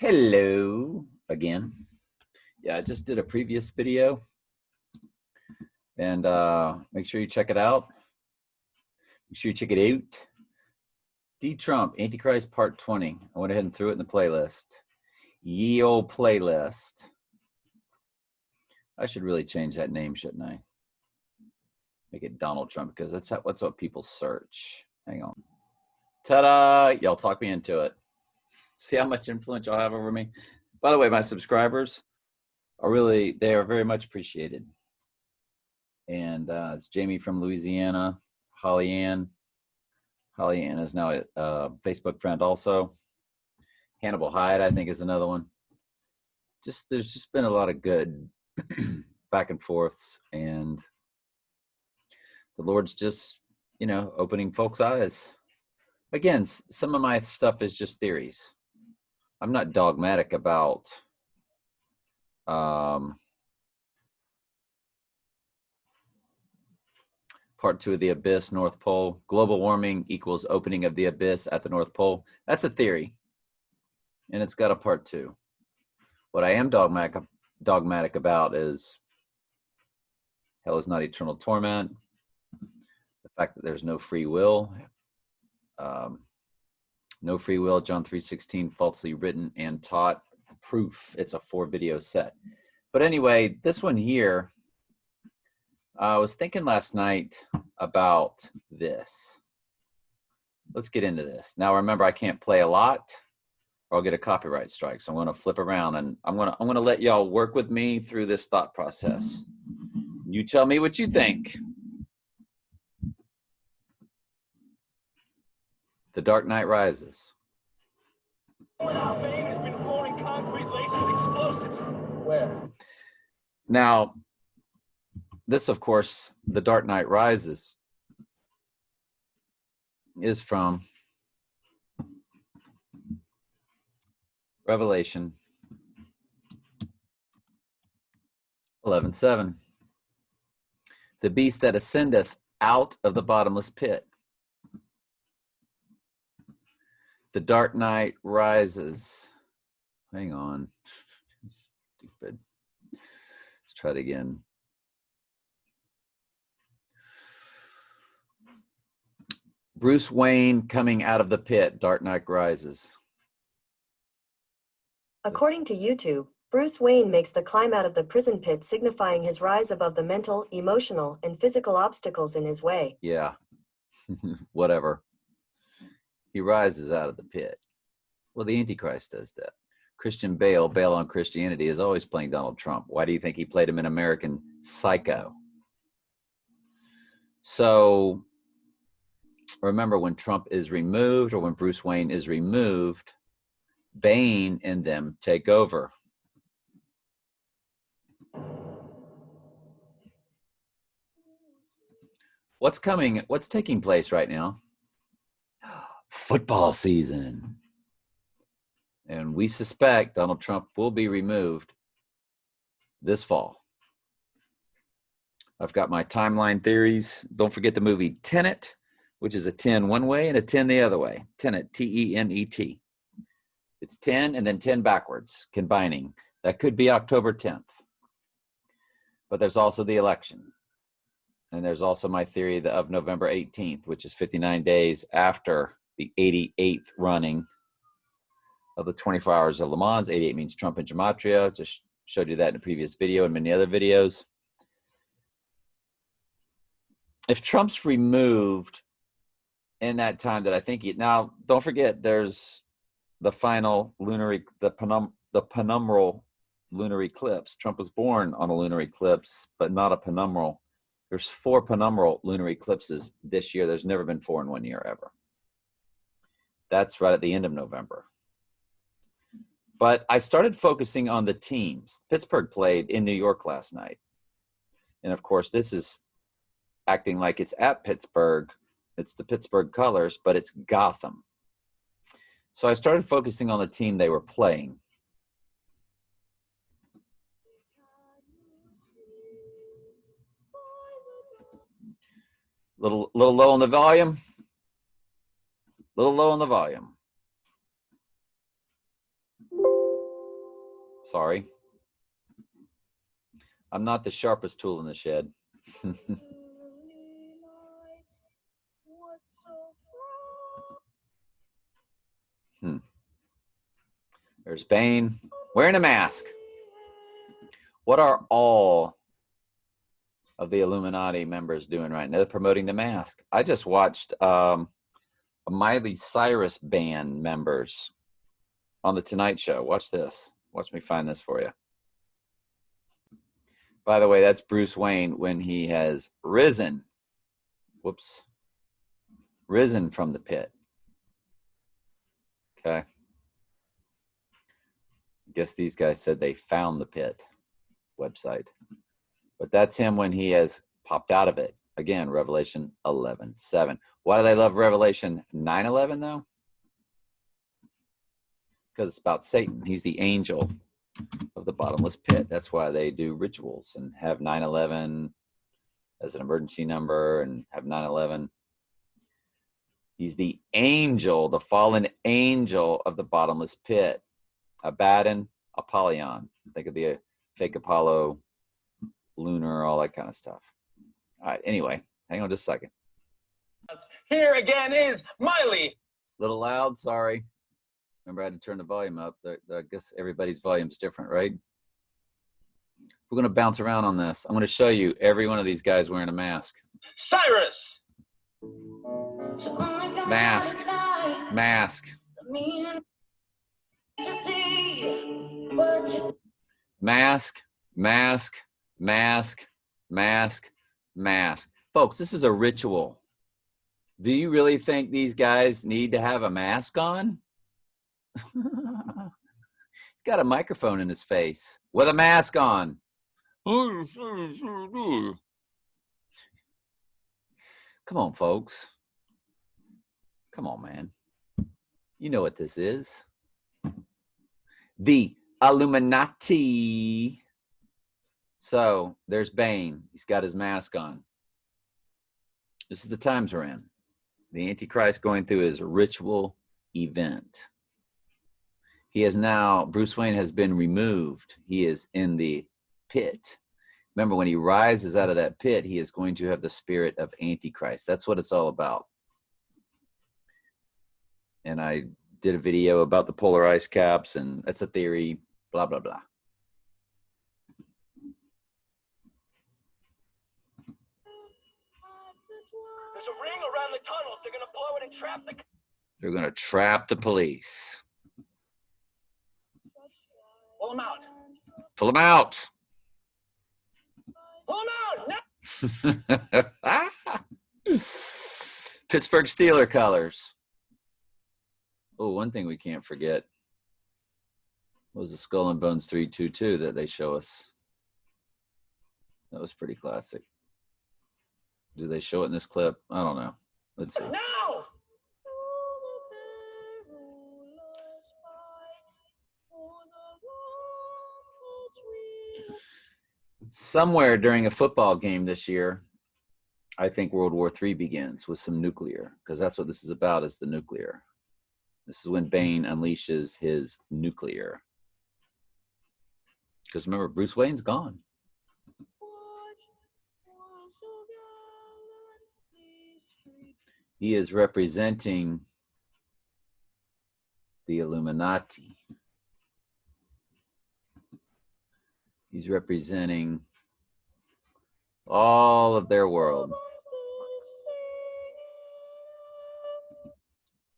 Hello again. Yeah, I just did a previous video, and make sure you check it out. Make sure you check it out. D Trump, Antichrist Part 20. I went ahead and threw it in the playlist. Ye old playlist. I should really change that name, shouldn't I? Make it Donald Trump, because that's what people search. Hang on. Ta-da! Y'all talk me into it. See how much influence y'all have over me? By the way, my subscribers are they are very much appreciated. And it's Jamie from Louisiana, Holly Ann. Holly Ann is now a Facebook friend also. Hannibal Hyde, I think, is another one. There's just been a lot of good back and forths, and the Lord's just, opening folks' eyes. Again, some of my stuff is just theories. I'm not dogmatic about Part 2 of the Abyss, North Pole. Global warming equals opening of the abyss at the North Pole. That's a theory, and it's got a Part 2. What I am dogmatic about is hell is not eternal torment. The fact that there's no free will. No free will, John 3:16, falsely written and taught. Proof. It's a 4-video set. But anyway, this one here, I was thinking last night about this. Let's get into this. Now, remember, I can't play a lot or I'll get a copyright strike. So I'm going to flip around, and I'm going to let y'all work with me through this thought process. You tell me what you think. The Dark Knight Rises. Bane has been pouring concrete laced with explosives. Where? Now, this, of course, The Dark Knight Rises is from Revelation 11:7. The beast that ascendeth out of the bottomless pit. The Dark Knight Rises. Hang on. Stupid. Let's try it again. Bruce Wayne coming out of the pit. Dark Knight Rises. According to YouTube, Bruce Wayne makes the climb out of the prison pit, signifying his rise above the mental, emotional, and physical obstacles in his way. Yeah. Whatever. He rises out of the pit. Well, the Antichrist does that. Christian Bale on Christianity, is always playing Donald Trump. Why do you think he played him in American Psycho? So remember, when Trump is removed, or when Bruce Wayne is removed, Bane and them take over. What's coming? What's taking place right now? Football season. And we suspect Donald Trump will be removed this fall. I've got my timeline theories. Don't forget the movie Tenet, which is a 10 one way and a 10 the other way. Tenet, T-E-N-E-T. It's 10 and then 10 backwards, combining. That could be October 10th. But there's also the election. And there's also my theory of November 18th, which is 59 days after the 88th running of the 24 Hours of Le Mans. 88 means Trump and Gematria. Just showed you that in a previous video and many other videos. If Trump's removed in that time that I think now, don't forget, there's the final the penumbral lunar eclipse. Trump was born on a lunar eclipse, but not a penumbral. There's 4 penumbral lunar eclipses this year. There's never been 4 in 1 year ever. That's right at the end of November. But I started focusing on the teams. Pittsburgh played in New York last night. And of course, this is acting like it's at Pittsburgh. It's the Pittsburgh colors, but it's Gotham. So I started focusing on the team they were playing. Little low on the volume. Little low on the volume. Sorry. I'm not the sharpest tool in the shed. There's Bane wearing a mask. What are all of the Illuminati members doing right now? They're promoting the mask. I just watched a Miley Cyrus band members on the Tonight Show. Watch this. Watch me find this for you. By the way, that's Bruce Wayne when he has risen. Whoops. Risen from the pit. Okay. I guess these guys said they found the pit website. But that's him when he has popped out of it. Again, Revelation 11:7. Why do they love Revelation 9:11 though? Because it's about Satan. He's the angel of the bottomless pit. That's why they do rituals and have 9/11 as an emergency number and have 9/11. He's the angel, the fallen angel of the bottomless pit. Abaddon, Apollyon. Think of the fake Apollo, lunar, all that kind of stuff. All right, anyway, hang on just a second. Here again is Miley. Little loud, sorry. Remember, I had to turn the volume up. I guess everybody's volume's different, right? We're going to bounce around on this. I'm going to show you every one of these guys wearing a mask. Cyrus. Mask. Mask. Mask. Mask. Mask. Mask. Mask. Folks, this is a ritual. Do you really think these guys need to have a mask on? He's got a microphone in his face with a mask on. Come on, folks. Come on, man. You know what this is. The Illuminati. So there's Bane. He's got his mask on. This is the times we're in. The Antichrist going through his ritual event. He is now, Bruce Wayne has been removed. He is in the pit. Remember, when he rises out of that pit, he is going to have the spirit of Antichrist. That's what it's all about. And I did a video about the polar ice caps, and that's a theory, blah, blah, blah. There's a ring around the tunnels. They're going to blow it and trap the... They're going to trap the police. Pull them out. Pull them out. Pull them out! No! Pittsburgh Steeler colors. Oh, one thing we can't forget was the Skull and Bones 322 that they show us. That was pretty classic. Do they show it in this clip? I don't know. Let's see. No! Somewhere during a football game this year, I think World War III begins with some nuclear, because that's what this is about, is the nuclear. This is when Bane unleashes his nuclear. Because remember, Bruce Wayne's gone. He is representing the Illuminati. He's representing all of their world.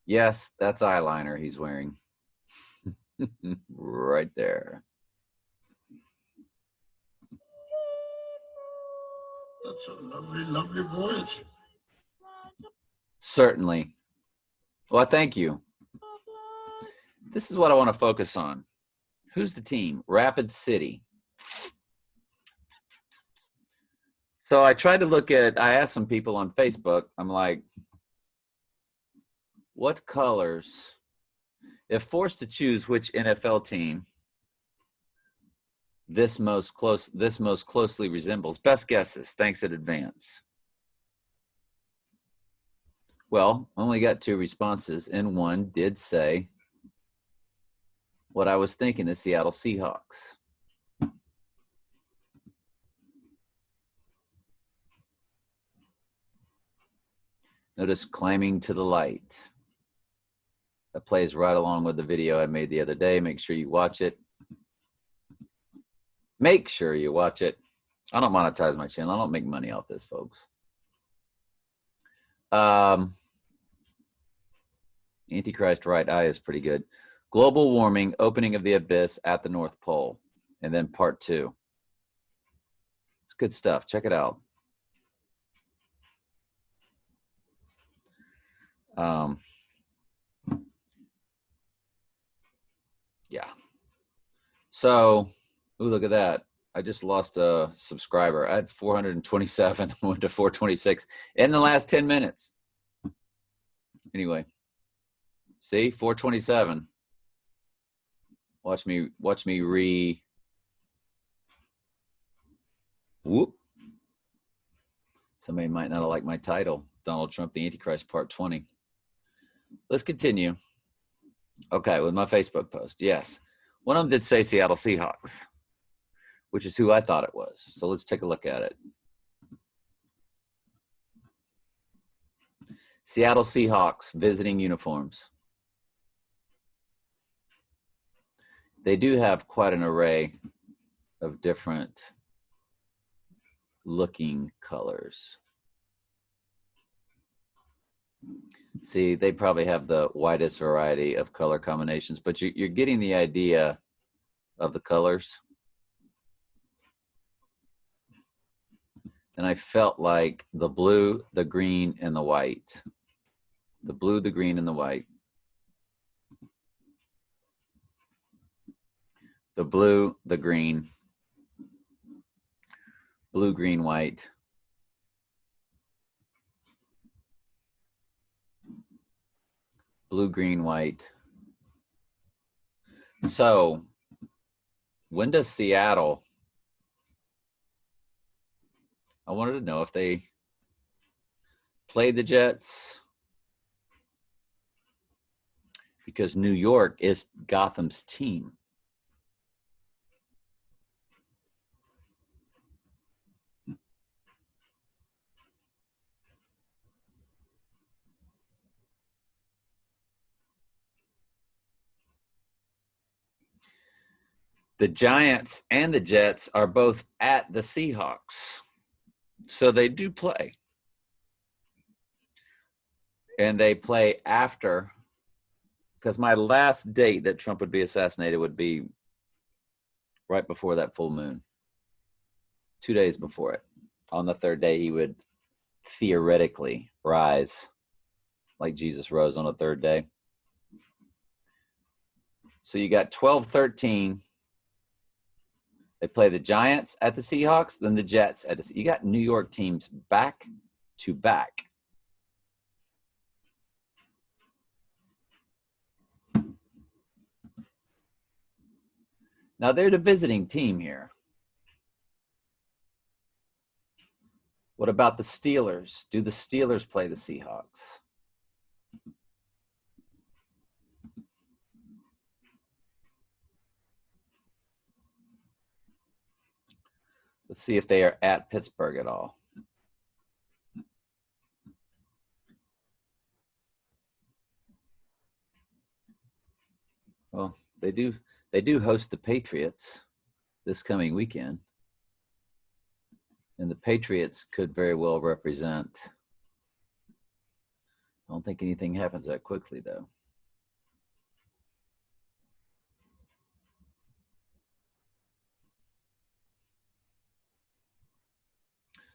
Yes, that's eyeliner he's wearing. Right there. That's a lovely, lovely voice. Certainly. Well, thank you. This is what I want to focus on. Who's the team? Rapid City. So I tried to look at, I asked some people on Facebook, I'm like, what colors, if forced to choose which NFL team this most closely resembles, best guesses, thanks in advance. Well, only got 2 responses, and one did say what I was thinking, the Seattle Seahawks. Notice climbing to the light. That plays right along with the video I made the other day. Make sure you watch it. Make sure you watch it. I don't monetize my channel. I don't make money off this, folks. Antichrist right eye is pretty good. Global warming, opening of the abyss at the North Pole. And then part 2. It's good stuff. Check it out. Yeah. So, ooh, look at that. I just lost a subscriber. I had 427, went to 426 in the last 10 minutes. Anyway, see, 427. Watch me whoop. Somebody might not have liked my title, Donald Trump, the Antichrist, part 20. Let's continue. Okay, with my Facebook post, yes. One of them did say Seattle Seahawks, which is who I thought it was. So let's take a look at it. Seattle Seahawks visiting uniforms. They do have quite an array of different looking colors. See, they probably have the widest variety of color combinations, but you're getting the idea of the colors. And I felt like the blue, the green, and the white. The blue, the green, and the white. The blue, the green. Blue, green, white. Blue, green, white. So, when does Seattle, I wanted to know if they played the Jets, because New York is Gotham's team. The Giants and the Jets are both at the Seahawks. So they do play. And they play after, because my last date that Trump would be assassinated would be right before that full moon. 2 days before it. On the third day, he would theoretically rise like Jesus rose on the third day. So you got 12-13. They play the Giants at the Seahawks, then the Jets at the. You got New York teams back to back. Now they're the visiting team here. What about the Steelers? Do the Steelers play the Seahawks? Let's see if they are at Pittsburgh at all. Well, they do host the Patriots this coming weekend. And the Patriots could very well represent. I don't think anything happens that quickly, though.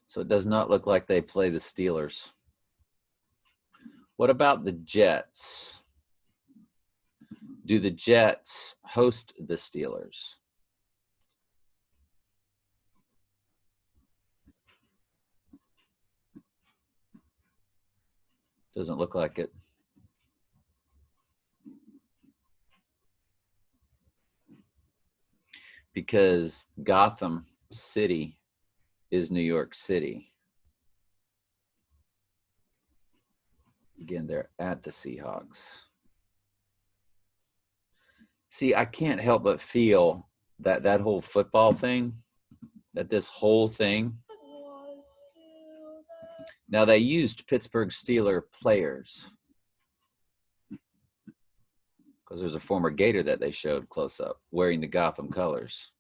So it does not look like they play the Steelers. What about the Jets? Do the Jets host the Steelers? Doesn't look like it. Because Gotham City is New York City. Again, they're at the Seahawks. See, I can't help but feel that that whole football thing, that this whole thing. Now, they used Pittsburgh Steeler players because there's a former Gator that they showed close up wearing the Gotham colors.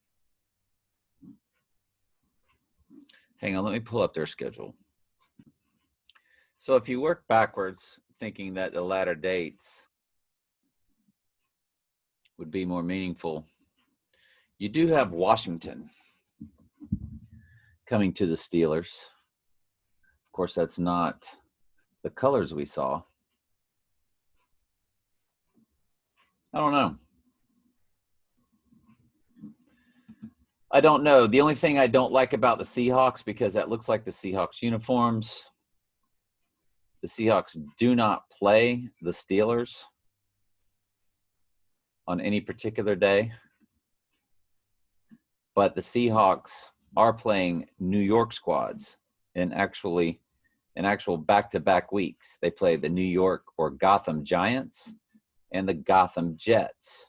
Hang on, let me pull up their schedule. So if you work backwards, thinking that the latter dates would be more meaningful, you do have Washington coming to the Steelers. Of course, that's not the colors we saw. I don't know. I don't know. The only thing I don't like about the Seahawks, because that looks like the Seahawks uniforms, the Seahawks do not play the Steelers on any particular day, but the Seahawks are playing New York squads in actual back-to-back weeks. They play the New York or Gotham Giants and the Gotham Jets.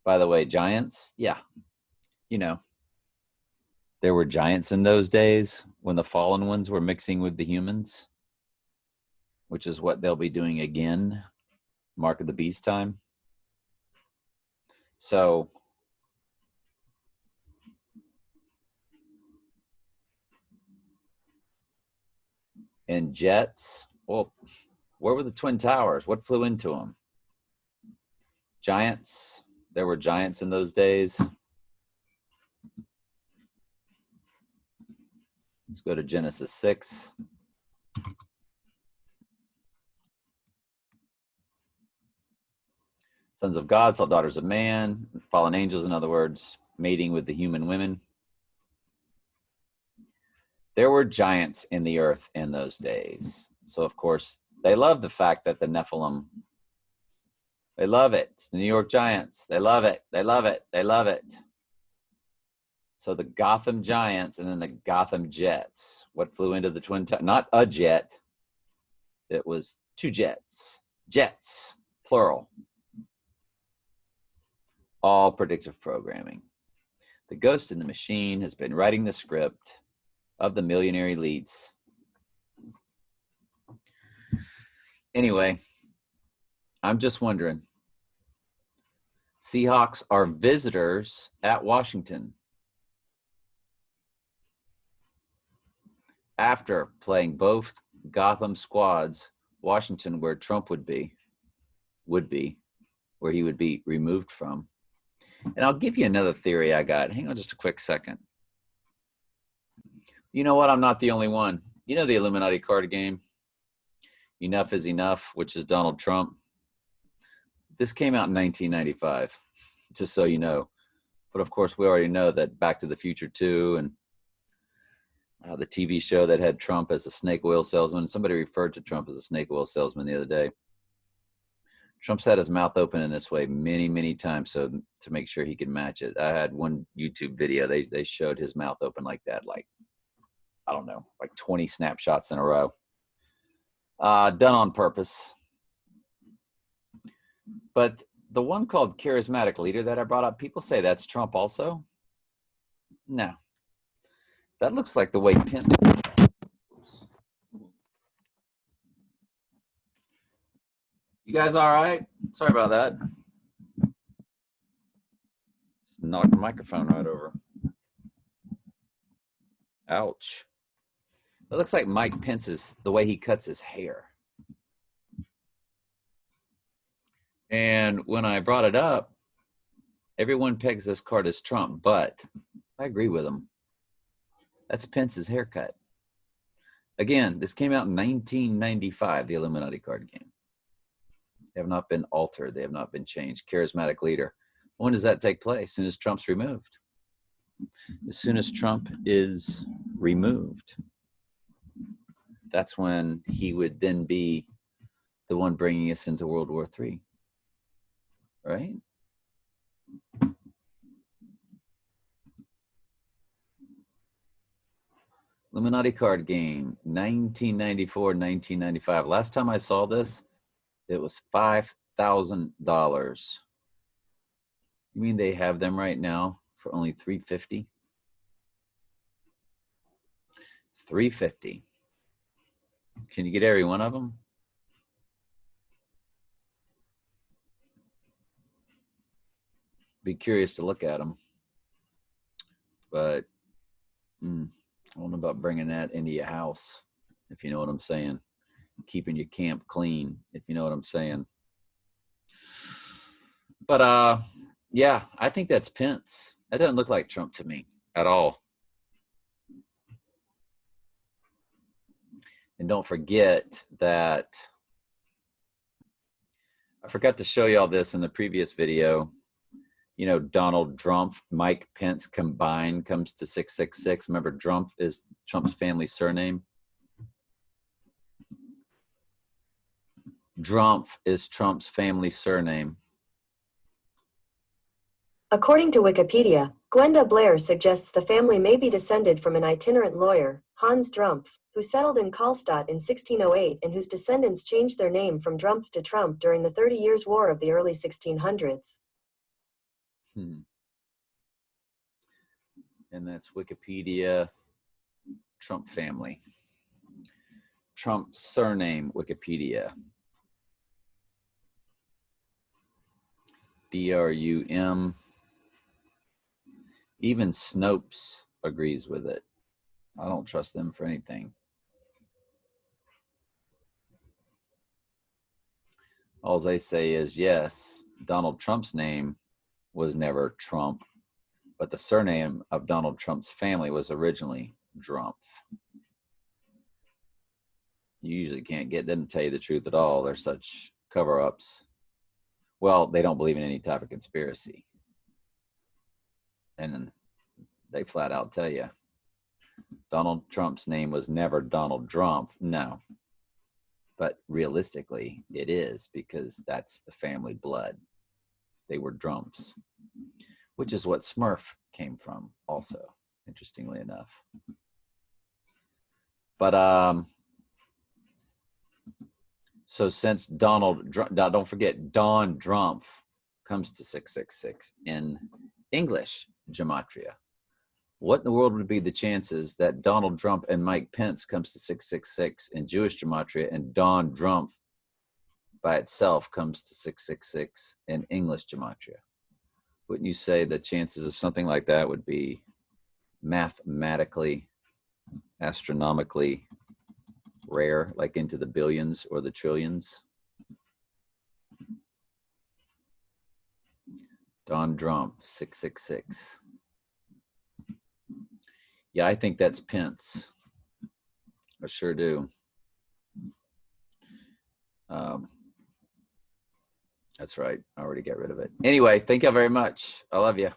By the way, Giants, yeah, you know, there were giants in those days when the fallen ones were mixing with the humans, which is what they'll be doing again, Mark of the Beast time. So and Jets, well, where were the Twin Towers? What flew into them? Giants, there were giants in those days. Let's go to Genesis 6. Sons of God, saw daughters of man, fallen angels, in other words, mating with the human women. There were giants in the earth in those days. So, of course, they love the fact that the Nephilim, they love it. It's the New York Giants. They love it. They love it. They love it. So the Gotham Giants and then the Gotham Jets. What flew into the Twin Towers? Not a jet. It was two jets. Jets, plural. All predictive programming. The Ghost in the Machine has been writing the script of the Millionaire Elites. Anyway, I'm just wondering. Seahawks are visitors at Washington. After playing both Gotham squads, Washington, where Trump would be, where he would be removed from. And I'll give you another theory I got. Hang on just a quick second. You know what? I'm not the only one. You know the Illuminati card game? Enough is Enough, which is Donald Trump. This came out in 1995, just so you know. But of course, we already know that Back to the Future 2 and the TV show that had Trump as a snake oil salesman. Somebody referred to Trump as a snake oil salesman the other day. Trump's had his mouth open in this way many, many times so to make sure he can match it. I had one YouTube video. They showed his mouth open like that, like, I don't know, like 20 snapshots in a row. Done on purpose. But the one called Charismatic Leader that I brought up, people say that's Trump also. No. That looks like the way Pence. You guys all right? Sorry about that. Just knocked the microphone right over. Ouch. It looks like Mike Pence's, the way he cuts his hair. And when I brought it up, everyone pegs this card as Trump, but I agree with him. That's Pence's haircut. Again, this came out in 1995, the Illuminati card game. They have not been altered. They have not been changed. Charismatic Leader. When does that take place? As soon as Trump's removed. As soon as Trump is removed, that's when he would then be the one bringing us into World War III. Right? Illuminati card game, 1994, 1995. Last time I saw this, it was $5,000. You mean they have them right now for only $350? $350. Can you get every one of them? Be curious to look at them. But I don't know about bringing that into your house, if you know what I'm saying. Keeping your camp clean, if you know what I'm saying. But yeah, I think that's Pence. That doesn't look like Trump to me at all. And don't forget that I forgot to show y'all this in the previous video. You know, Donald Trump, Mike Pence combined comes to 666. Remember, Trump is Trump's family surname. Trump is Trump's family surname. According to Wikipedia, Gwenda Blair suggests the family may be descended from an itinerant lawyer, Hans Drumpf, who settled in Karlstadt in 1608 and whose descendants changed their name from Drumpf to Trump during the 30 Years' War of the early 1600s. And that's Wikipedia, Trump family. Trump surname, Wikipedia. DRUM. Even Snopes agrees with it. I don't trust them for anything. All they say is, yes, Donald Trump's name was never Trump, but the surname of Donald Trump's family was originally Drumpf. You usually can't get them to tell you the truth at all. They're such cover-ups. Well, they don't believe in any type of conspiracy. And they flat out tell you, Donald Trump's name was never Donald Trump. No. But realistically, it is, because that's the family blood. They were Drumps, which is what Smurf came from also, interestingly enough. But so since don't forget, Don Drumpf comes to 666 in English gematria. What in the world would be the chances that Donald Trump and Mike Pence comes to 666 in Jewish gematria, and Don Drumpf by itself comes to 666 in English gematria? Wouldn't you say the chances of something like that would be mathematically, astronomically rare, like into the billions or the trillions? Don Trump, 666. Yeah, I think that's Pence. I sure do. That's right. I already got rid of it. Anyway, thank you very much. I love you.